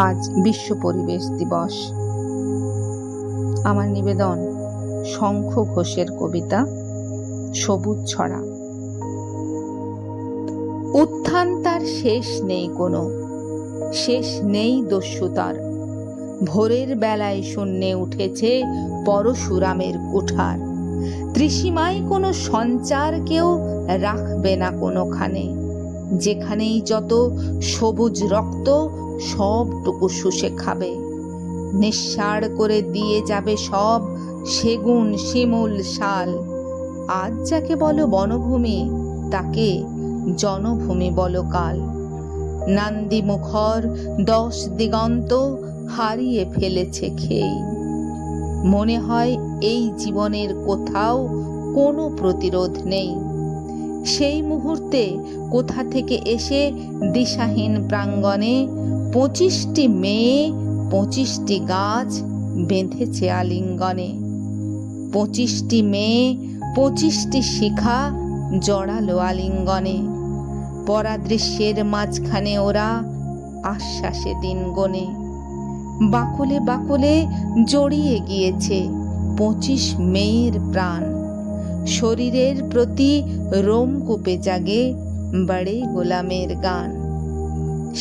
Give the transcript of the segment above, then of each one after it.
আজ বিশ্ব পরিবেশ দিবস। আমার নিবেদন শঙ্খ ঘোষের কবিতা সবুজ ছড়া। উত্থান তার শেষ নেই কোনো, শেষ নেই দস্যু তার। ভোরের বেলায় শূন্যে উঠেছে পরশুরামের কুঠার। ত্রিসীমায় কোনো সঞ্চার কেউ রাখবে না কোনোখানে, যেখানেই যত সবুজ রক্ত সবটুকু শুষে খাবে। নিঃসাড় করে দিয়ে যাবে সব সেগুন শিমুল শাল। আজ যাকে বলো বনভূমি, তাকে জনভূমি বলো কাল। নান্দি মুখর 10 দিগন্ত হারিয়ে ফেলেছে খেই। মনে হয় এই জীবনের কোথাও কোনো প্রতিরোধ নেই। সেই মুহূর্তে কোথা থেকে এসে দিশাহীন প্রাঙ্গণে 25টি মেয়ে 25টি গাছ বেঁধেছে আলিঙ্গনে। 25টি মেয়ে 25টি শিখা জড়ালো আলিঙ্গনে। পরাদৃশ্যের মাঝখানে ওরা আশ্বাসে দিন গোনে। বাকুলে বাকুলে জড়িয়ে গিয়েছে 25 মেয়ের প্রাণ। শরীরের প্রতি রোমকূপে জাগে বড়ে গোলামের গান।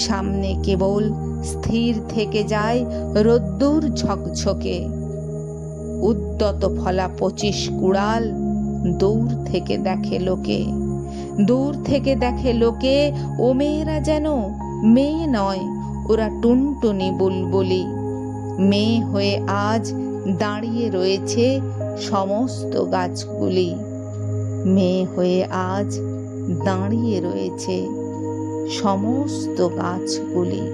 সামনে কেবল স্থির থেকে যায় রোদ্দুর ঝকঝকে। উদ্যত ফলা 25 কুড়াল দূর থেকে দেখে লোকে। দূর থেকে দেখে লোকে ও মেয়েরা যেন মেয়ে নয়, ওরা টুনটুনি বুলবুলি। মেয়ে হয়ে আজ দাঁড়িয়ে রয়েছে সমস্ত গাছগুলি। মেয়ে হয়ে আজ দাঁড়িয়ে রয়েছে সমস্ত গাছগুলি।